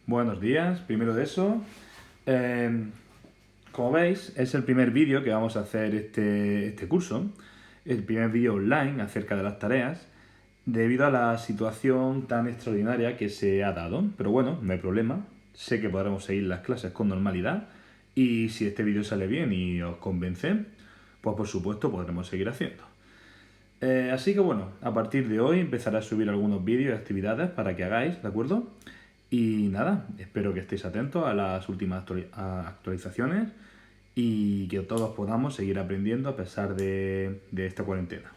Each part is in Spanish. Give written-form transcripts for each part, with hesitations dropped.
Buenos días, primero de eso. eh, Como veis, es el primer vídeo que vamos a hacer este curso, el primer vídeo online acerca de las tareas, debido a la situación tan extraordinaria que se ha dado. Pero bueno, no hay problema, sé que podremos seguir las clases con normalidad y si este vídeo sale bien y os convence, pues por supuesto podremos seguir haciendo. Así que bueno, a partir de hoy empezaré a subir algunos vídeos y actividades para que hagáis, ¿de acuerdo? Y nada, espero que estéis atentos a las últimas actualizaciones y que todos podamos seguir aprendiendo a pesar de esta cuarentena.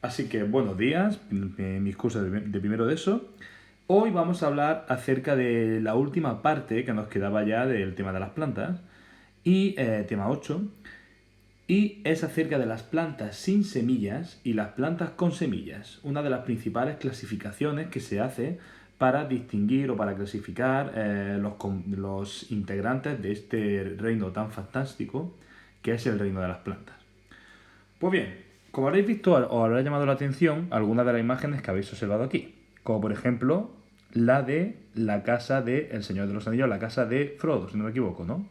Así que buenos días, mis cursos de primero de eso. Hoy vamos a hablar acerca de la última parte que nos quedaba ya del tema de las plantas y tema 8, y es acerca de las plantas sin semillas y las plantas con semillas, una de las principales clasificaciones que se hace para distinguir o para clasificar los integrantes de este reino tan fantástico que es el reino de las plantas. Pues bien, como habréis visto o habrá llamado la atención algunas de las imágenes que habéis observado aquí, como por ejemplo la de la casa de El Señor de los Anillos, la casa de Frodo, si no me equivoco, ¿no?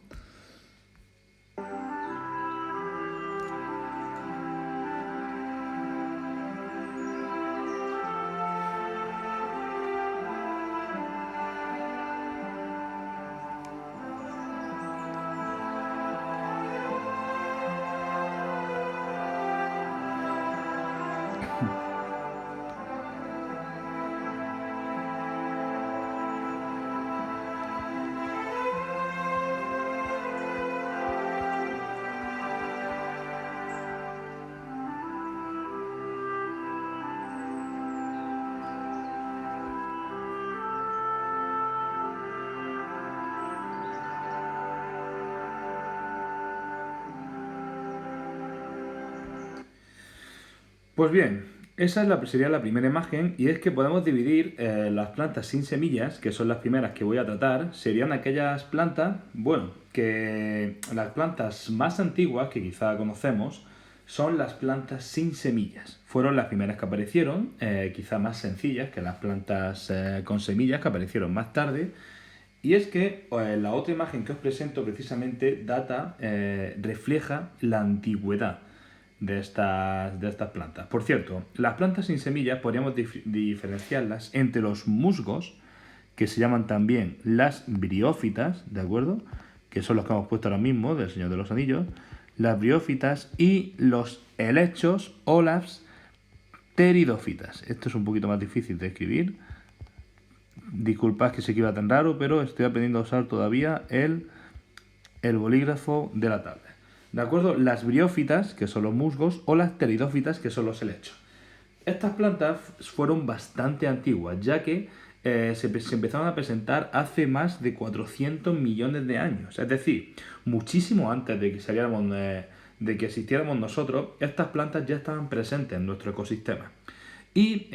Pues bien, esa es sería la primera imagen y es que podemos dividir las plantas sin semillas, que son las primeras que voy a tratar, serían aquellas plantas, bueno, que las plantas más antiguas que quizá conocemos son las plantas sin semillas. Fueron las primeras que aparecieron, quizá más sencillas que las plantas con semillas que aparecieron más tarde. Y es que la otra imagen que os presento precisamente refleja la antigüedad de estas plantas. Por cierto, las plantas sin semillas podríamos diferenciarlas entre los musgos, que se llaman también las briófitas, ¿de acuerdo? Que son los que hemos puesto ahora mismo del Señor de los Anillos, las briófitas y los helechos o las pteridófitas. Esto es un poquito más difícil de escribir. Disculpad que se escriba tan raro, pero estoy aprendiendo a usar todavía el bolígrafo de la tablet. ¿De acuerdo? Las briófitas, que son los musgos, o las pteridófitas, que son los helechos. Estas plantas fueron bastante antiguas, ya que se empezaron a presentar hace más de 400 millones de años. Es decir, muchísimo antes de que existiéramos nosotros, estas plantas ya estaban presentes en nuestro ecosistema. Y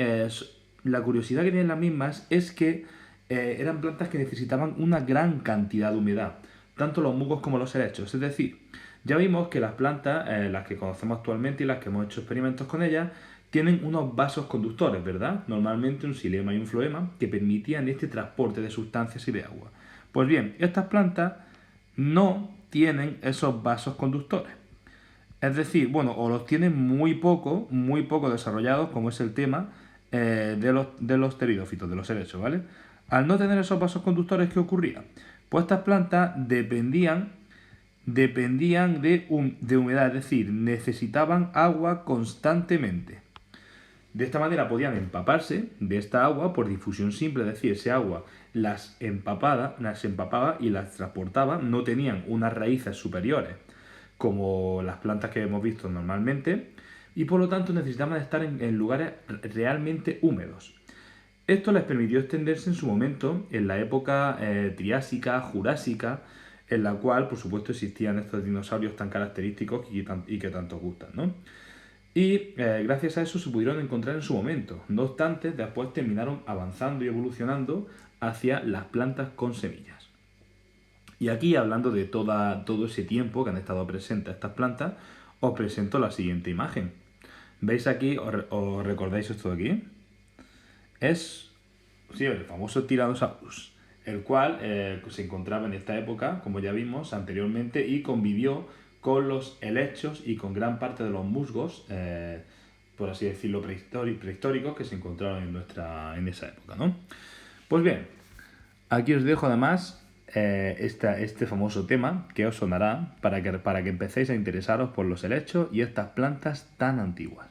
la curiosidad que tienen las mismas es que eran plantas que necesitaban una gran cantidad de humedad, tanto los musgos como los helechos. Es decir, ya vimos que las plantas, las que conocemos actualmente y las que hemos hecho experimentos con ellas, tienen unos vasos conductores, ¿verdad? Normalmente un xilema y un floema que permitían este transporte de sustancias y de agua. Pues bien, estas plantas no tienen esos vasos conductores. Es decir, bueno, o los tienen muy poco desarrollados, como es el tema de los pteridófitos, de los helechos, ¿vale? Al no tener esos vasos conductores, ¿qué ocurría? Pues estas plantas dependían de humedad, es decir, necesitaban agua constantemente. De esta manera podían empaparse de esta agua por difusión simple, es decir, ese agua las empapaba y las transportaba, no tenían unas raíces superiores como las plantas que hemos visto normalmente y por lo tanto necesitaban estar en lugares realmente húmedos. Esto les permitió extenderse en su momento en la época Triásica, Jurásica, en la cual, por supuesto, existían estos dinosaurios tan característicos y que tanto gustan, ¿no? Y gracias a eso se pudieron encontrar en su momento. No obstante, después terminaron avanzando y evolucionando hacia las plantas con semillas. Y aquí, hablando de todo ese tiempo que han estado presentes estas plantas, os presento la siguiente imagen. ¿Veis aquí? ¿Os recordáis esto de aquí? Es, sí, el famoso Tyrannosaurus. el cual se encontraba en esta época, como ya vimos anteriormente, y convivió con los helechos y con gran parte de los musgos, por así decirlo, prehistóricos que se encontraron en esa época, ¿no? Pues bien, aquí os dejo además este famoso tema que os sonará para que empecéis a interesaros por los helechos y estas plantas tan antiguas.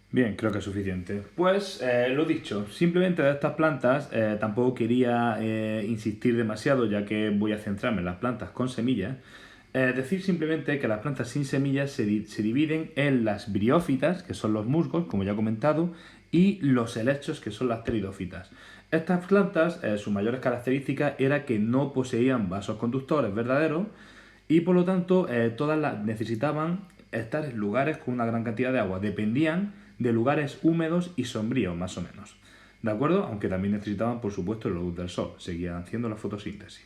Bien, creo que es suficiente. Pues lo dicho, simplemente de estas plantas tampoco quería insistir demasiado ya que voy a centrarme en las plantas con semillas. Decir simplemente que las plantas sin semillas se dividen en las briófitas, que son los musgos, como ya he comentado, y los helechos, que son las pteridófitas. Estas plantas, sus mayores características era que no poseían vasos conductores verdaderos y por lo tanto todas las necesitaban estar en lugares con una gran cantidad de agua. Dependían de lugares húmedos y sombríos, más o menos. ¿De acuerdo? Aunque también necesitaban, por supuesto, la luz del sol. Seguían haciendo la fotosíntesis.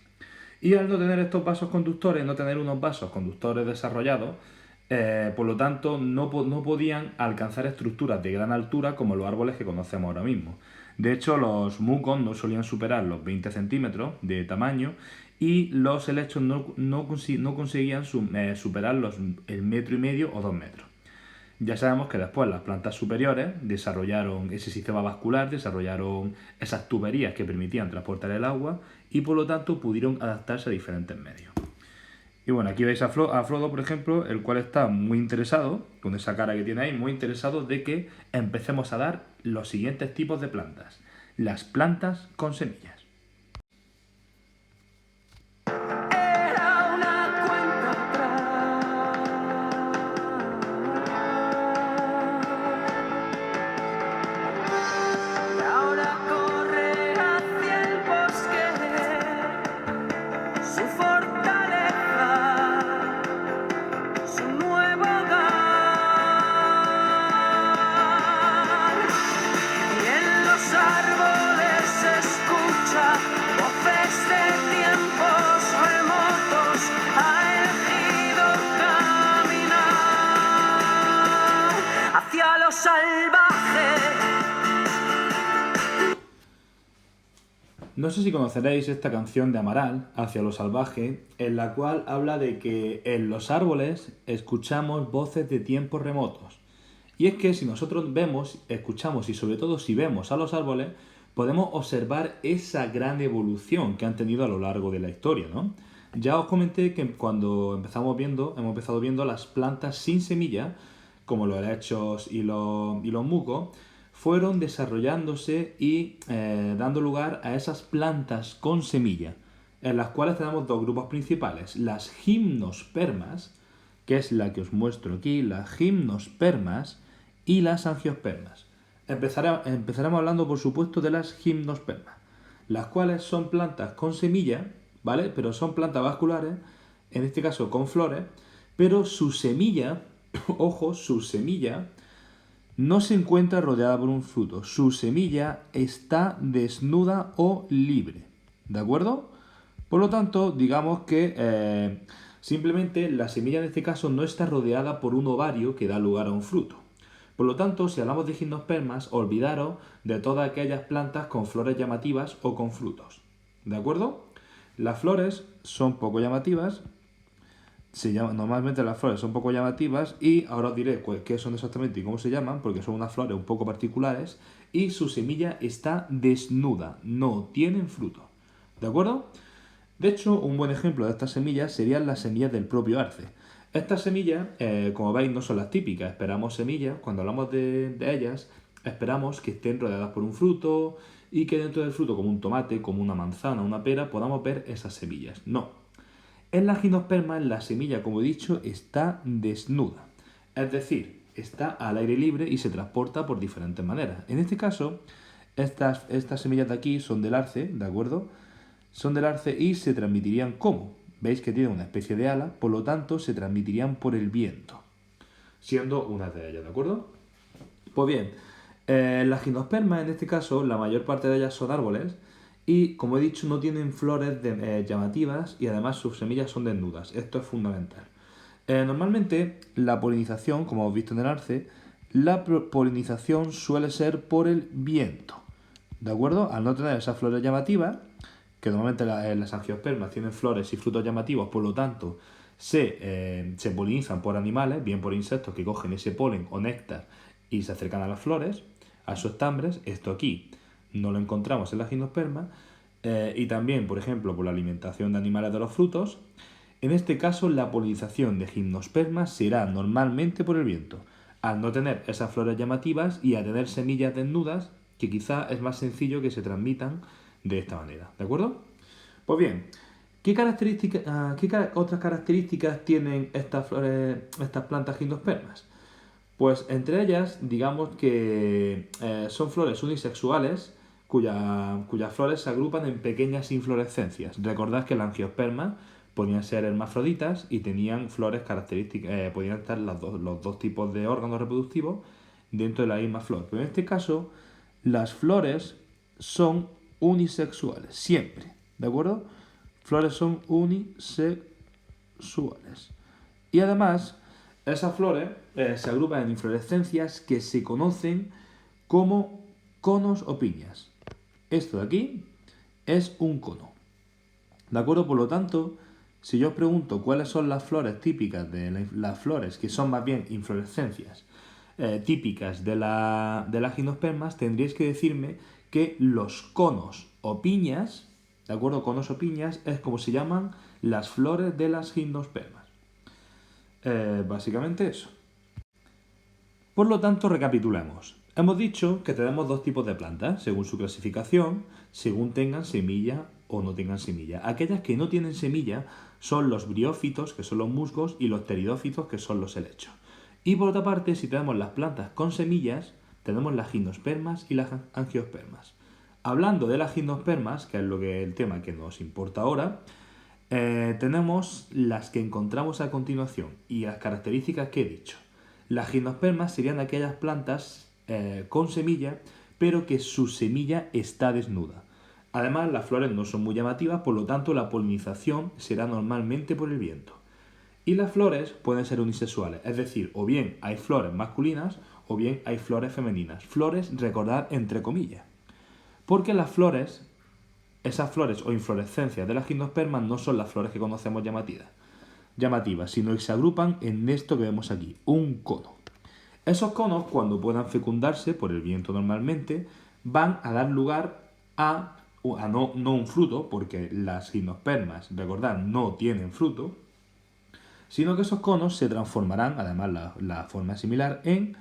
Y al no tener estos vasos conductores, no tener unos vasos conductores desarrollados, por lo tanto, no podían alcanzar estructuras de gran altura como los árboles que conocemos ahora mismo. De hecho, los mucos no solían superar los 20 centímetros de tamaño y los helechos no conseguían superar el 1,5 o 2 metros. Ya sabemos que después las plantas superiores desarrollaron ese sistema vascular, desarrollaron esas tuberías que permitían transportar el agua y por lo tanto pudieron adaptarse a diferentes medios. Y bueno, aquí veis a Frodo, por ejemplo, el cual está muy interesado, con esa cara que tiene ahí, muy interesado de que empecemos a dar los siguientes tipos de plantas. Las plantas con semillas. Era una cuenta atrás. Y ahora corre hacia el bosque, su fortaleza, su nuevo hogar. Y en los árboles se escucha voces de tiempos remotos. Ha elegido caminar hacia lo salvaje. No sé si conoceréis esta canción de Amaral, Hacia lo salvaje, en la cual habla de que en los árboles escuchamos voces de tiempos remotos. Y es que si nosotros vemos, escuchamos y sobre todo si vemos a los árboles, podemos observar esa gran evolución que han tenido a lo largo de la historia, ¿no? Ya os comenté que cuando hemos empezado viendo las plantas sin semilla, como los helechos y los mucos, fueron desarrollándose y dando lugar a esas plantas con semilla, en las cuales tenemos dos grupos principales, las gimnospermas, que es la que os muestro aquí, las gimnospermas y las angiospermas. Empezaremos hablando, por supuesto, de las gimnospermas, las cuales son plantas con semilla, ¿vale? Pero son plantas vasculares, en este caso con flores, pero su semilla, ojo, su semilla no se encuentra rodeada por un fruto. Su semilla está desnuda o libre. ¿De acuerdo? Por lo tanto, digamos que simplemente la semilla en este caso no está rodeada por un ovario que da lugar a un fruto. Por lo tanto, si hablamos de gimnospermas, olvidaros de todas aquellas plantas con flores llamativas o con frutos. ¿De acuerdo? Las flores son poco llamativas normalmente las flores son poco llamativas y ahora os diré qué son exactamente y cómo se llaman, porque son unas flores un poco particulares y su semilla está desnuda, no tienen fruto. ¿De acuerdo? De hecho, un buen ejemplo de estas semillas serían las semillas del propio arce. Estas semillas, como veis, no son las típicas. Esperamos semillas, cuando hablamos de ellas, esperamos que estén rodeadas por un fruto y que dentro del fruto, como un tomate, como una manzana, una pera, podamos ver esas semillas. No. En la gimnosperma, la semilla, como he dicho, está desnuda. Es decir, está al aire libre y se transporta por diferentes maneras. En este caso, estas semillas de aquí son del arce, ¿de acuerdo? Son del arce y se transmitirían ¿cómo? Veis que tienen una especie de ala, por lo tanto se transmitirían por el viento, siendo una de ellas, ¿de acuerdo? Pues bien, las gimnospermas, en este caso, la mayor parte de ellas son árboles y, como he dicho, no tienen flores llamativas y además sus semillas son desnudas. Esto es fundamental. Normalmente, la polinización, como hemos visto en el arce, la polinización suele ser por el viento. ¿De acuerdo? Al no tener esas flores llamativas, que normalmente las angiospermas tienen flores y frutos llamativos, por lo tanto, se polinizan por animales, bien por insectos que cogen ese polen o néctar y se acercan a las flores, a sus estambres. Esto aquí no lo encontramos en la gimnosperma. Y también, por ejemplo, por la alimentación de animales de los frutos. En este caso, la polinización de gimnospermas será normalmente por el viento, al no tener esas flores llamativas y a tener semillas desnudas, que quizá es más sencillo que se transmitan de esta manera. ¿De acuerdo? Pues bien, ¿qué otras características tienen estas plantas gimnospermas? Pues entre ellas, digamos que son flores unisexuales cuyas flores se agrupan en pequeñas inflorescencias. Recordad que las angiospermas podían ser hermafroditas y tenían flores características, podían estar los dos tipos de órganos reproductivos dentro de la misma flor. Pero en este caso, las flores son unisexuales, siempre. ¿De acuerdo? Flores son unisexuales. Y además, esas flores se agrupan en inflorescencias que se conocen como conos o piñas. Esto de aquí es un cono. ¿De acuerdo? Por lo tanto, si yo os pregunto cuáles son las flores típicas de las flores, que son más bien inflorescencias típicas de las gimnospermas, tendríais que decirme que los conos o piñas, ¿de acuerdo? Conos o piñas es como se llaman las flores de las gimnospermas. Básicamente eso. Por lo tanto, recapitulemos. Hemos dicho que tenemos dos tipos de plantas, según su clasificación, según tengan semilla o no tengan semilla. Aquellas que no tienen semilla son los briófitos, que son los musgos, y los pteridófitos, que son los helechos. Y por otra parte, si tenemos las plantas con semillas, tenemos las gimnospermas y las angiospermas. Hablando de las gimnospermas, que es el tema que nos importa ahora, tenemos las que encontramos a continuación y las características que he dicho. Las gimnospermas serían aquellas plantas con semilla, pero que su semilla está desnuda. Además, las flores no son muy llamativas, por lo tanto la polinización será normalmente por el viento. Y las flores pueden ser unisexuales, es decir, o bien hay flores masculinas o bien hay flores femeninas. Flores, recordad, entre comillas. Porque las flores, esas flores o inflorescencias de las gimnospermas no son las flores que conocemos llamativas, sino que se agrupan en esto que vemos aquí, un cono. Esos conos, cuando puedan fecundarse por el viento normalmente, van a dar lugar a no un fruto, porque las gimnospermas, recordad, no tienen fruto, sino que esos conos se transformarán, además la forma es similar, en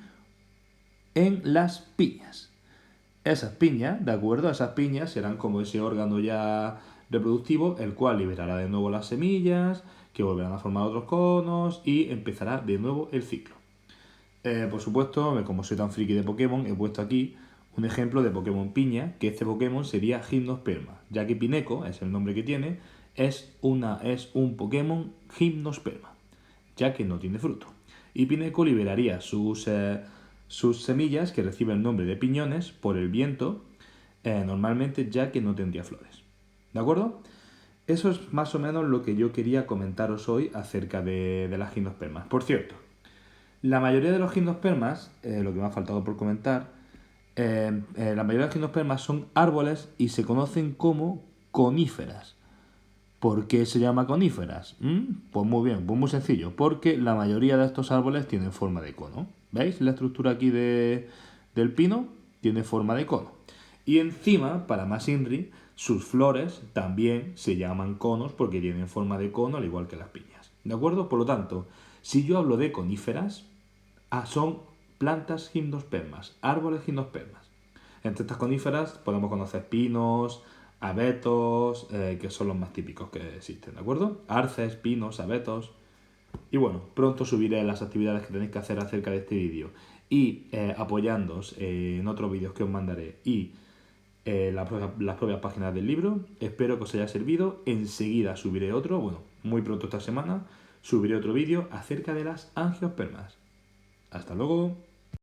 las piñas. Esas piñas, ¿de acuerdo? Esas piñas serán como ese órgano ya reproductivo, el cual liberará de nuevo las semillas, que volverán a formar otros conos y empezará de nuevo el ciclo. Por supuesto, como soy tan friki de Pokémon, he puesto aquí un ejemplo de Pokémon piña, que este Pokémon sería gimnosperma, ya que Pineco, es el nombre que tiene, es un Pokémon gimnosperma, ya que no tiene fruto. Y Pineco liberaría sus semillas, que reciben el nombre de piñones, por el viento, normalmente, ya que no tendría flores. ¿De acuerdo? Eso es más o menos lo que yo quería comentaros hoy acerca de las gimnospermas. Por cierto, la mayoría de los gimnospermas, lo que me ha faltado por comentar, la mayoría de los gimnospermas son árboles y se conocen como coníferas. ¿Por qué se llama coníferas? Pues muy bien, pues muy sencillo, porque la mayoría de estos árboles tienen forma de cono. ¿Veis la estructura aquí del pino? Tiene forma de cono. Y encima, para más INRI, sus flores también se llaman conos porque tienen forma de cono, al igual que las piñas. ¿De acuerdo? Por lo tanto, si yo hablo de coníferas, son plantas gimnospermas, árboles gimnospermas. Entre estas coníferas podemos conocer pinos, abetos, que son los más típicos que existen, ¿de acuerdo? Arces, pinos, abetos. Y bueno, pronto subiré las actividades que tenéis que hacer acerca de este vídeo. Y apoyándoos en otros vídeos que os mandaré y las propias páginas del libro. Espero que os haya servido. Enseguida subiré otro, bueno, muy pronto esta semana, subiré otro vídeo acerca de las angiospermas. Hasta luego.